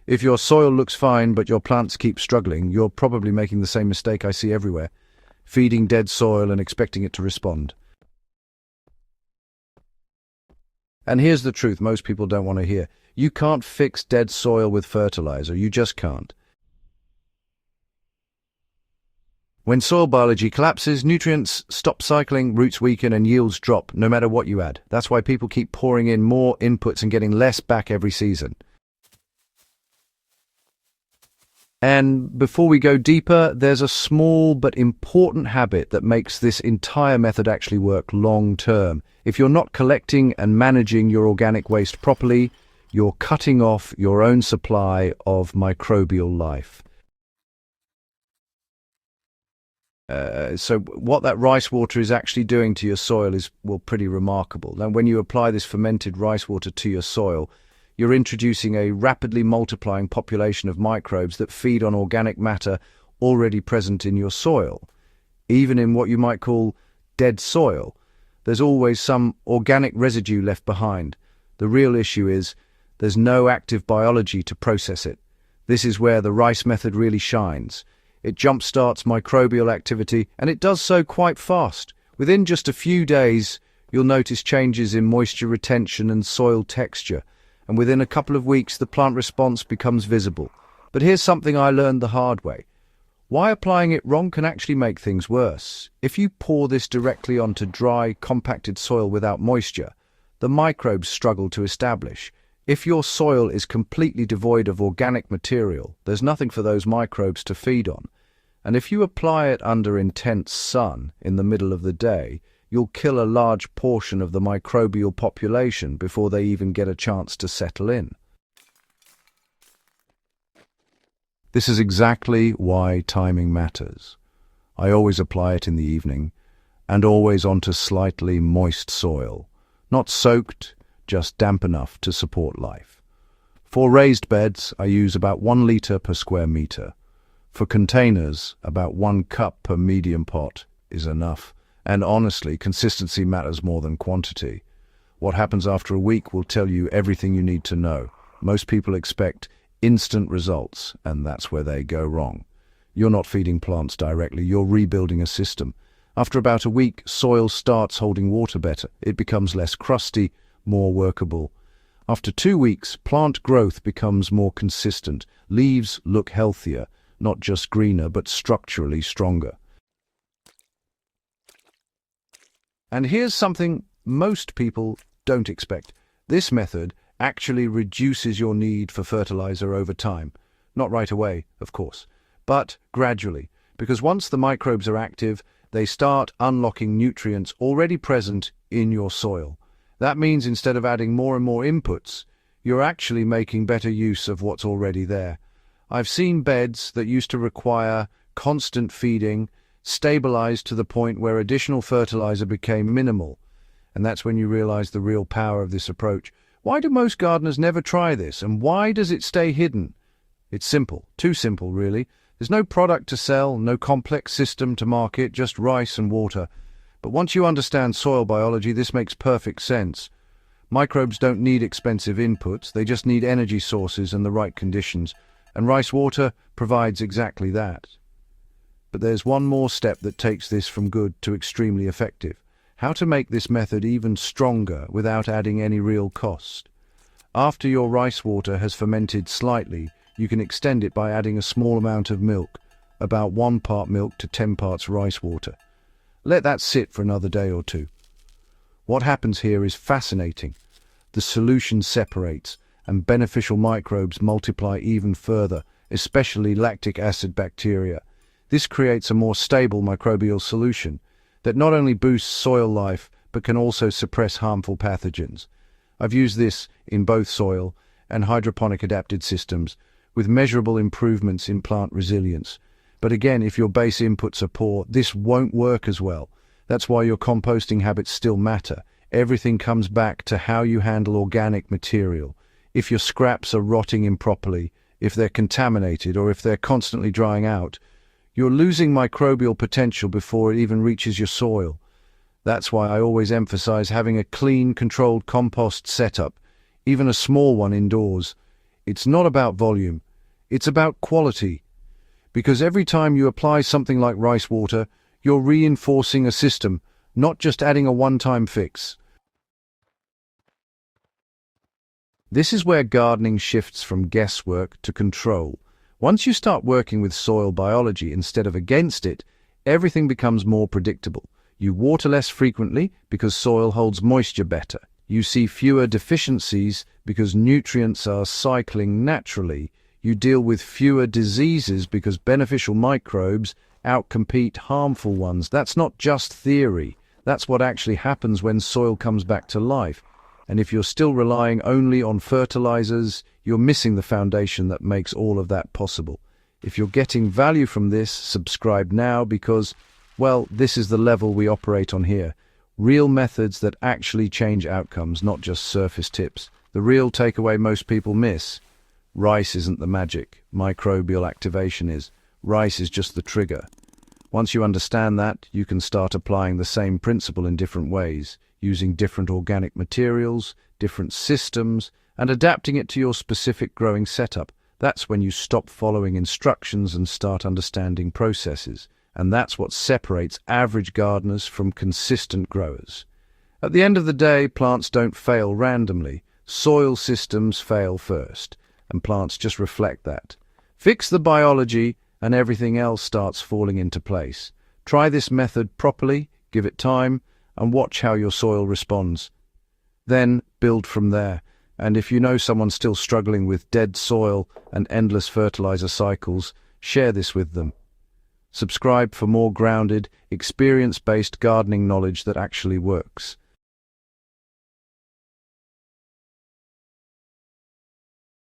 If your soil looks fine but your plants keep struggling, you're probably making the same mistake I see everywhere, feeding dead soil and expecting it to respond. And here's the truth most people don't want to hear. You can't fix dead soil with fertilizer. You just can't. When soil biology collapses, nutrients stop cycling, roots weaken, and yields drop, no matter what you add. That's why people keep pouring in more inputs and getting less back every season. And before we go deeper, there's a small but important habit that makes this entire method actually work long term. If you're not collecting and managing your organic waste properly, you're cutting off your own supply of microbial life. So what that rice water is actually doing to your soil is, well, pretty remarkable. Now, when you apply this fermented rice water to your soil, you're introducing a rapidly multiplying population of microbes that feed on organic matter already present in your soil. Even in what you might call dead soil, there's always some organic residue left behind. The real issue is there's no active biology to process it. This is where the rice method really shines. It jump-starts microbial activity, and it does so quite fast. Within just a few days, you'll notice changes in moisture retention and soil texture, and within a couple of weeks, the plant response becomes visible. But here's something I learned the hard way. Why applying it wrong can actually make things worse. If you pour this directly onto dry, compacted soil without moisture, the microbes struggle to establish. If your soil is completely devoid of organic material, there's nothing for those microbes to feed on. And if you apply it under intense sun in the middle of the day, you'll kill a large portion of the microbial population before they even get a chance to settle in. This is exactly why timing matters. I always apply it in the evening, and always onto slightly moist soil. Not soaked, just damp enough to support life. For raised beds, I use about 1 liter per square meter. For containers, about 1 cup per medium pot is enough. And honestly, consistency matters more than quantity. What happens after a week will tell you everything you need to know. Most people expect instant results, and that's where they go wrong. You're not feeding plants directly, you're rebuilding a system. After about a week, soil starts holding water better. It becomes less crusty, more workable. After 2 weeks, plant growth becomes more consistent. Leaves look healthier, not just greener, but structurally stronger. And here's something most people don't expect. This method actually reduces your need for fertilizer over time. Not right away, of course, but gradually, because once the microbes are active, they start unlocking nutrients already present in your soil. That means instead of adding more and more inputs, you're actually making better use of what's already there. I've seen beds that used to require constant feeding stabilized to the point where additional fertilizer became minimal. And that's when you realize the real power of this approach. Why do most gardeners never try this, and why does it stay hidden? It's simple, too simple really. There's no product to sell, no complex system to market, just rice and water. But once you understand soil biology, this makes perfect sense. Microbes don't need expensive inputs, they just need energy sources and the right conditions. And rice water provides exactly that. But there's one more step that takes this from good to extremely effective. How to make this method even stronger without adding any real cost. After your rice water has fermented slightly, you can extend it by adding a small amount of milk, about 1 part milk to 10 parts rice water. Let that sit for another day or two. What happens here is fascinating. The solution separates, and beneficial microbes multiply even further, especially lactic acid bacteria. This creates a more stable microbial solution that not only boosts soil life, but can also suppress harmful pathogens. I've used this in both soil and hydroponic adapted systems, with measurable improvements in plant resilience. But again, if your base inputs are poor, this won't work as well. That's why your composting habits still matter. Everything comes back to how you handle organic material. If your scraps are rotting improperly, if they're contaminated, or if they're constantly drying out, you're losing microbial potential before it even reaches your soil. That's why I always emphasize having a clean, controlled compost setup, even a small one indoors. It's not about volume, it's about quality. Because every time you apply something like rice water, you're reinforcing a system, not just adding a one-time fix. This is where gardening shifts from guesswork to control. Once you start working with soil biology instead of against it, everything becomes more predictable. You water less frequently because soil holds moisture better. You see fewer deficiencies because nutrients are cycling naturally. You deal with fewer diseases because beneficial microbes outcompete harmful ones. That's not just theory. That's what actually happens when soil comes back to life. And if you're still relying only on fertilizers, you're missing the foundation that makes all of that possible. If you're getting value from this, subscribe now because, well, this is the level we operate on here. Real methods that actually change outcomes, not just surface tips. The real takeaway most people miss. Rice isn't the magic. Microbial activation is. Rice is just the trigger. Once you understand that, you can start applying the same principle in different ways, using different organic materials, different systems, and adapting it to your specific growing setup. That's when you stop following instructions and start understanding processes. And that's what separates average gardeners from consistent growers. At the end of the day, plants don't fail randomly. Soil systems fail first, and plants just reflect that. Fix the biology, and everything else starts falling into place. Try this method properly, give it time, and watch how your soil responds. Then build from there. And if you know someone still struggling with dead soil and endless fertilizer cycles, share this with them. Subscribe for more grounded, experience-based gardening knowledge that actually works.